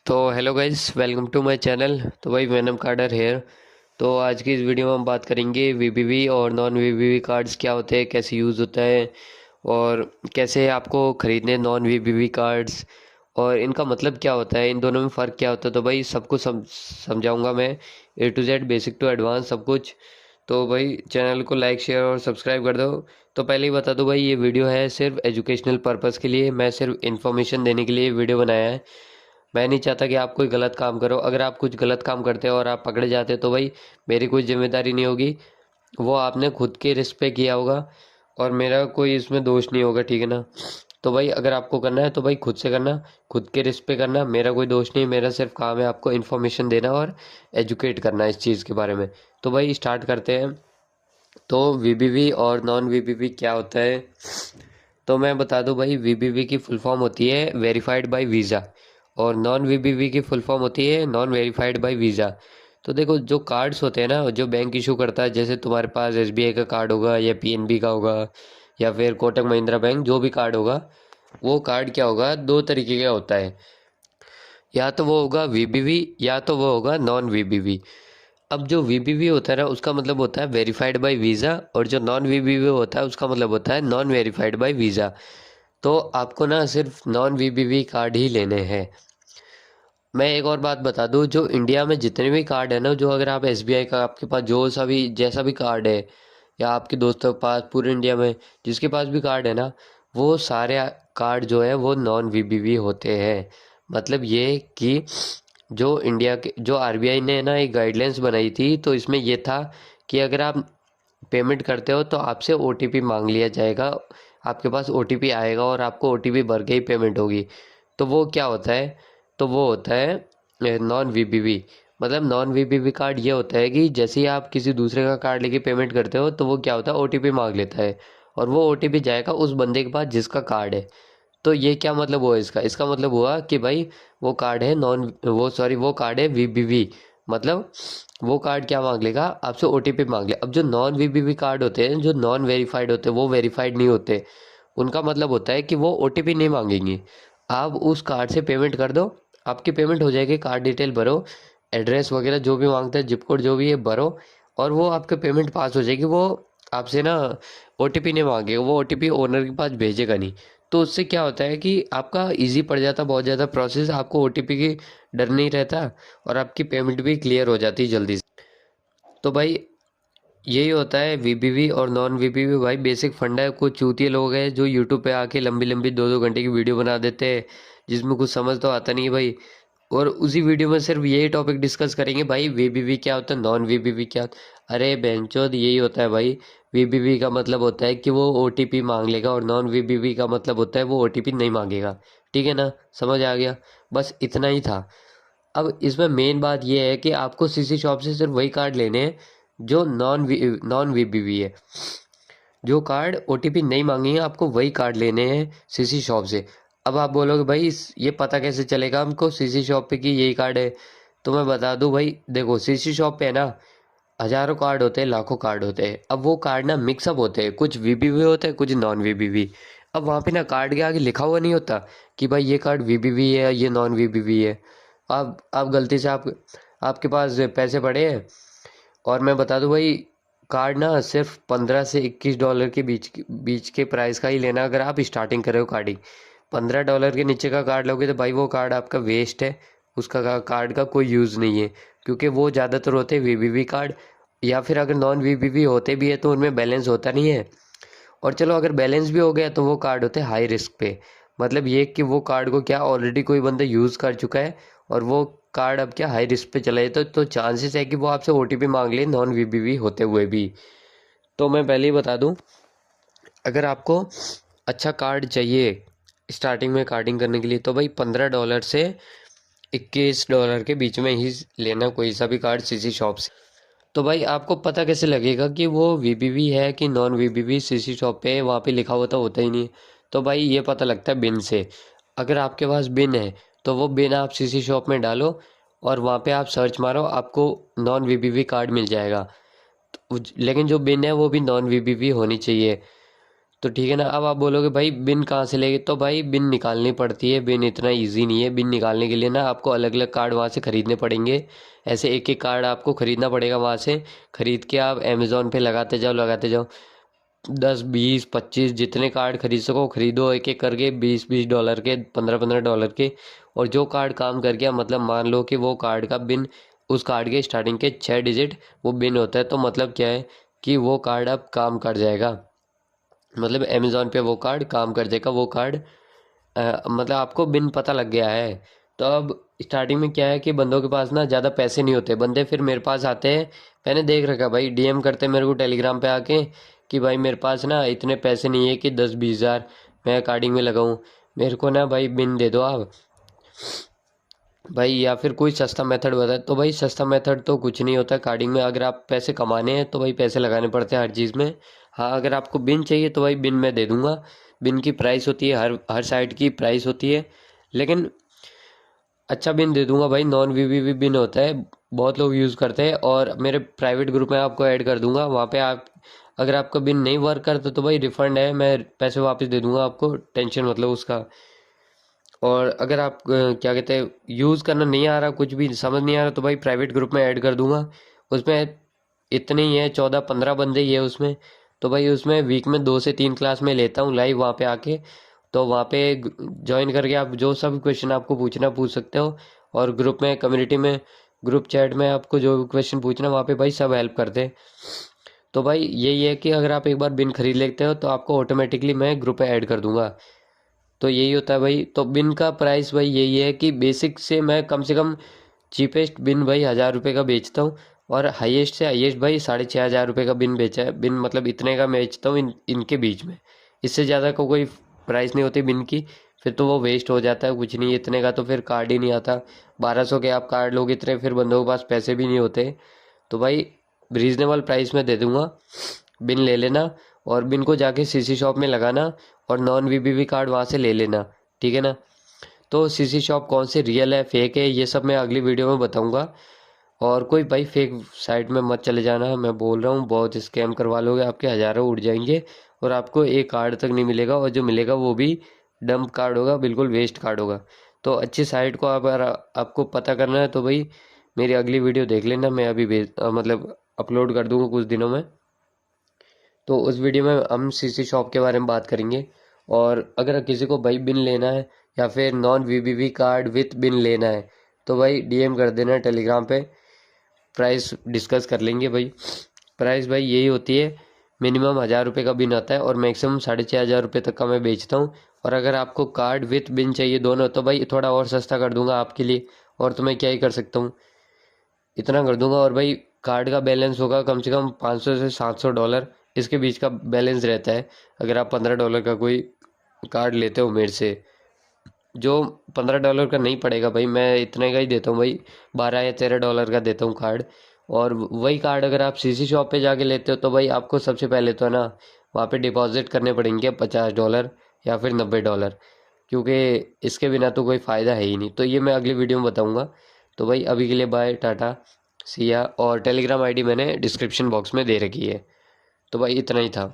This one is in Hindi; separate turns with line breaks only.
तो hello guys, welcome to my channel. तो भाई वैनम कार्डर हेयर। तो आज की इस वीडियो में हम बात करेंगे वीबीवी और नॉन वीबीवी कार्ड्स क्या होते हैं, कैसे यूज़ होता है और कैसे आपको ख़रीदने नॉन वीबीवी कार्ड्स और इनका मतलब क्या होता है, इन दोनों में फ़र्क क्या होता है। तो भाई सब कुछ समझाऊंगा मैं, A to Z, basic to advance सब कुछ। तो भाई चैनल को लाइक शेयर और सब्सक्राइब कर दो। तो पहले ही बता दो भाई, ये वीडियो है सिर्फ एजुकेशनल पर्पज़ के लिए, मैं सिर्फ इन्फॉर्मेशन देने के लिए वीडियो बनाया है। मैं नहीं चाहता कि आप कोई गलत काम करो। अगर आप कुछ गलत काम करते हो और आप पकड़े जाते हो तो भाई मेरी कोई जिम्मेदारी नहीं होगी, वो आपने खुद के रिस्क पे किया होगा और मेरा कोई इसमें दोष नहीं होगा, ठीक है ना। तो भाई अगर आपको करना है तो भाई खुद से करना, खुद के रिस्क पे करना, मेरा कोई दोष नहीं। मेरा सिर्फ काम है आपको इन्फॉर्मेशन देना और एजुकेट करना इस चीज़ के बारे में। तो भाई स्टार्ट करते हैं। तो वीबीवी और नॉन वीबीवी क्या होता है, तो मैं बता दूं भाई। वीबीवी की फुल फॉर्म होती है वेरीफाइड बाय वीज़ा और नॉन वीबीवी की फुल फॉर्म होती है नॉन वेरीफाइड बाय वीज़ा। तो देखो, जो कार्ड्स होते हैं ना, जो बैंक इशू करता है, जैसे तुम्हारे पास एसबीआई का कार्ड होगा या पीएनबी का होगा या फिर कोटक महिंद्रा बैंक, जो भी कार्ड होगा, वो कार्ड क्या होगा, दो तरीके का होता है। या तो वो होगा वीबीवी या तो वो होगा नॉन वीबीवी। अब जो वीबीवी होता है ना, उसका मतलब होता है वेरीफाइड बाय वीज़ा, और जो नॉन वीबीवी होता है उसका मतलब होता है नॉन वेरीफाइड बाय वीज़ा। तो आपको ना सिर्फ नॉन वीबीवी कार्ड ही लेने हैं। मैं एक और बात बता दूं, जो इंडिया में जितने भी कार्ड है ना, जो अगर आप एसबीआई का, आपके पास जो सा भी जैसा भी कार्ड है, या आपके दोस्तों के पास, पूरे इंडिया में जिसके पास भी कार्ड है ना, वो सारे कार्ड जो है वो नॉन वीबीवी होते हैं। मतलब ये कि जो इंडिया के, जो आरबीआई ने ना एक गाइडलाइंस बनाई थी, तो इसमें ये था कि अगर आप पेमेंट करते हो तो आपसे ओटीपी मांग लिया जाएगा, आपके पास ओटीपी आएगा और आपको ओटीपी भर के ही पेमेंट होगी। तो वो क्या होता है, तो वो होता है नॉन वीबीवी। मतलब नॉन वीबीवी कार्ड ये होता है कि जैसे ही आप किसी दूसरे का कार्ड लेके पेमेंट करते हो, तो वो क्या होता है, ओटीपी मांग लेता है और वो ओटीपी जाएगा उस बंदे के पास जिसका कार्ड है। तो ये क्या मतलब हुआ इसका, इसका मतलब हुआ कि भाई वो कार्ड है नॉन, वो सॉरी, वो कार्ड है वीबीवी। मतलब वो कार्ड क्या मांग लेगा, आपसे ओटीपी मांग ले। अब जो नॉन वीबीवी कार्ड होते हैं, जो नॉन वेरीफाइड होते हैं, वो वेरीफाइड नहीं होते। उनका मतलब होता है कि वो ओटीपी नहीं मांगेंगे। आप उस कार्ड से पेमेंट कर दो, आपकी पेमेंट हो जाएगी। कार्ड डिटेल भरो, एड्रेस वगैरह जो भी मांगता है, जिप कोड जो भी है भरो, और वो आपके पेमेंट पास हो जाएगी। वो आपसे ना ओटीपी नहीं मांगेगा, वो ओटीपी ओनर के पास भेजेगा नहीं। तो उससे क्या होता है कि आपका इजी पड़ जाता बहुत ज़्यादा प्रोसेस, आपको ओटीपी की डर नहीं रहता और आपकी पेमेंट भी क्लियर हो जाती है जल्दी से। तो भाई यही होता है वीबीवी और नॉन वीबीवी। भाई बेसिक फंडा है। कुछ चूतिए लोग हैं जो यूट्यूब पे आके लंबी लंबी 2-2 घंटे की वीडियो बना देते हैं, जिसमें कुछ समझ तो आता नहीं है भाई। और उसी वीडियो में सिर्फ यही टॉपिक डिस्कस करेंगे, भाई वीबीवी क्या होता है, नॉन वीबीवी क्या होता है। अरे बेंचोद, यही होता है भाई। वीबीवी का मतलब होता है कि वो ओटीपी मांग लेगा और नॉन वीबीवी का मतलब होता है वो ओटीपी नहीं मांगेगा। ठीक है ना, समझ आ गया। बस इतना ही था। अब इसमें मेन बात यह है कि आपको सीसी शॉप से सिर्फ वही कार्ड लेने हैं जो नॉन वीबीवी है। जो कार्ड ओटीपी नहीं मांगेंगे, आपको वही कार्ड लेने हैं सीसी शॉप से। अब आप बोलोगे भाई ये पता कैसे चलेगा हमको सीसी शॉप पे कि यही कार्ड है। तो मैं बता दूं भाई, देखो सीसी शॉप पे है ना, हजारों कार्ड होते हैं, लाखों कार्ड होते हैं। अब वो कार्ड ना मिक्सअप होते हैं, कुछ वीबीवी होते हैं, कुछ नॉन वीबीवी। अब वहाँ पे ना कार्ड के आगे लिखा हुआ नहीं होता कि भाई ये कार्ड वीबीवी है, ये नॉन वीबीवी है। आप गलती से आपके पास पैसे पड़े हैं, और मैं बता दूं भाई, कार्ड ना सिर्फ $15 से $21 के बीच बीच के प्राइस का ही लेना। अगर आप स्टार्टिंग कर रहे हो कार्डिंग, $15 के नीचे का कार्ड लोगे तो भाई वो कार्ड आपका वेस्ट है। उसका कार्ड का कोई यूज़ नहीं है, क्योंकि वो ज़्यादातर होते हैं वीबीवी कार्ड। या फिर अगर नॉन वीबीवी होते भी है तो उनमें बैलेंस होता नहीं है। और चलो अगर बैलेंस भी हो गया तो वो कार्ड होते हैं हाई रिस्क पे। मतलब ये कि वो कार्ड को क्या ऑलरेडी कोई बंदा यूज़ कर चुका है और वो कार्ड अब क्या हाई रिस्क पे चला जाए, तो चांसेस है कि वो आपसे ओटीपी मांग ले नॉन वीबीवी होते हुए भी। तो मैं पहले ही बता दूं, अगर आपको अच्छा कार्ड चाहिए स्टार्टिंग में कार्डिंग करने के लिए, तो भाई $15 से $21 के बीच में ही लेना कोई सा भी कार्ड सीसी शॉप से। तो भाई आपको पता कैसे लगेगा कि वो वीबीवी है कि नॉन वीबीवी, सीसी शॉप पे वहाँ पे लिखा हुआ तो होता ही नहीं है। तो भाई ये पता लगता है बिन से। अगर आपके पास बिन है तो वो बिन आप सीसी शॉप में डालो और वहाँ पे आप सर्च मारो, आपको नॉन वीबीवी कार्ड मिल जाएगा। लेकिन जो बिन है वो भी नॉन वीबीवी होनी चाहिए। तो ठीक है ना। अब आप बोलोगे भाई बिन कहाँ से लेंगे, तो भाई बिन निकालनी पड़ती है। बिन इतना इजी नहीं है। बिन निकालने के लिए ना आपको अलग अलग कार्ड वहाँ से ख़रीदने पड़ेंगे। ऐसे एक एक कार्ड आपको ख़रीदना पड़ेगा वहाँ से। ख़रीद के आप अमेज़ॉन पे लगाते जाओ 10 20 25 जितने कार्ड खरीद सको खरीदो, एक एक करके $20 के, $15 के। और जो कार्ड काम कर गया, मतलब मान लो कि वो कार्ड का बिन, उस कार्ड के स्टार्टिंग के 6 डिजिट वो बिन होता है, तो मतलब क्या है कि वो कार्ड अब काम कर जाएगा। मतलब अमेज़ॉन पे वो कार्ड काम कर जाएगा। वो कार्ड मतलब आपको बिन पता लग गया है। तो अब स्टार्टिंग में क्या है कि बंदों के पास ना ज़्यादा पैसे नहीं होते। बंदे फिर मेरे पास आते हैं, मैंने देख रखा भाई, डीएम करते मेरे को टेलीग्राम पे आके कि भाई मेरे पास ना इतने पैसे नहीं है कि 10 20 हज़ार मैं कार्डिंग में लगाऊं, मेरे को ना भाई बिन दे दो आप भाई, या फिर कोई सस्ता मेथड बताए। तो भाई सस्ता मेथड तो कुछ नहीं होता कार्डिंग में। अगर आप पैसे कमाने हैं तो भाई पैसे लगाने पड़ते हैं हर चीज़ में। हाँ, अगर आपको बिन चाहिए तो भाई बिन मैं दे दूंगा। बिन की प्राइस होती है, हर हर साइट की प्राइस होती है, लेकिन अच्छा बिन दे दूंगा भाई। नॉन वीवीवी बिन होता है, बहुत लोग यूज़ करते हैं, और मेरे प्राइवेट ग्रुप में आपको ऐड कर दूंगा। वहाँ पे आप, अगर आपका बिन नहीं वर्क करता तो भाई रिफ़ंड है, मैं पैसे वापस दे दूंगा आपको, टेंशन मतलब उसका। और अगर आप क्या कहते हैं, यूज़ करना नहीं आ रहा, कुछ भी समझ नहीं आ रहा, तो भाई प्राइवेट ग्रुप में ऐड कर दूंगा। उसमें इतने ही है, 14 15 बंदे ही है उसमें। तो भाई उसमें वीक में 2 से 3 क्लास में लेता हूँ लाइव वहाँ पे आके। तो वहाँ पे ज्वाइन करके आप जो सब क्वेश्चन आपको पूछना पूछ सकते हो। और ग्रुप में, कम्युनिटी में, ग्रुप चैट में आपको जो भी क्वेश्चन पूछना वहाँ पे भाई सब हेल्प करते हैं। तो भाई यही है कि अगर आप एक बार बिन खरीद लेते हो तो आपको ऑटोमेटिकली मैं ग्रुप में ऐड कर दूंगा। तो यही होता है भाई। तो बिन का प्राइस भाई यही है कि बेसिक से मैं कम से कम चीपेस्ट बिन भाई 1000 रुपये का बेचता हूँ। और हाईएस्ट से हाईएस्ट भाई 6500 रुपये का बिन बेचा है। बिन मतलब इतने का मैं बेचता हूँ इनके बीच में। इससे ज़्यादा का कोई प्राइस नहीं होती बिन की। फिर तो वो वेस्ट हो जाता है, कुछ नहीं इतने का तो फिर कार्ड ही नहीं आता। 1200 के आप कार्ड लोगे इतने, फिर बंदों के पास पैसे भी नहीं होते। तो भाई रीज़नेबल प्राइस में दे दूँगा, बिन ले लेना। और बिन को जाके सीसी शॉप में लगाना, और नॉन वीबीवी कार्ड वहाँ से ले लेना, ठीक है ना। तो सीसी शॉप कौन से रियल है फेक है ये सब मैं अगली वीडियो में बताऊंगा। और कोई भाई फेक साइट में मत चले जाना, मैं बोल रहा हूँ बहुत स्कैम करवा लोगे, आपके हज़ारों उड़ जाएंगे और आपको एक कार्ड तक नहीं मिलेगा, और जो मिलेगा वो भी डंप कार्ड होगा, बिल्कुल वेस्ट कार्ड होगा। तो अच्छी साइट को अगर आपको पता करना है तो भाई मेरी अगली वीडियो देख लेना, मैं अभी मतलब अपलोड कर दूंगा कुछ दिनों में। तो उस वीडियो में हम सीसी शॉप के बारे में बात करेंगे। और अगर किसी को भाई बिन लेना है या फिर नॉन वीबीवी कार्ड विथ बिन लेना है तो भाई डीएम कर देना टेलीग्राम पे, प्राइस डिस्कस कर लेंगे भाई। प्राइस भाई यही होती है, मिनिमम 1000 रुपये का बिन आता है और मैक्सिमम 6500 रुपये तक का मैं बेचता हूँ। और अगर आपको कार्ड विथ बिन चाहिए दोनों तो भाई थोड़ा और सस्ता कर दूंगा आपके लिए। और तो मैं क्या ही कर सकता हूँ, इतना कर दूंगा। और भाई कार्ड का बैलेंस होगा कम से कम $500 से $700, इसके बीच का बैलेंस रहता है। अगर आप $15 का कोई कार्ड लेते हो मेरे से, जो $15 का नहीं पड़ेगा भाई, मैं इतने का ही देता हूँ भाई, $12 या $13 का देता हूँ कार्ड। और वही कार्ड अगर आप सीसी शॉप पे जाके लेते हो तो भाई आपको सबसे पहले तो है ना वहाँ पे डिपॉजिट करने पड़ेंगे $50 या फिर $90, क्योंकि इसके बिना तो कोई फ़ायदा है ही नहीं। तो ये मैं अगली वीडियो में बताऊँगा। तो भाई अभी के लिए बाय टाटा सिया। और टेलीग्राम आईडी मैंने डिस्क्रिप्शन बॉक्स में दे रखी है। तो भाई इतना ही था।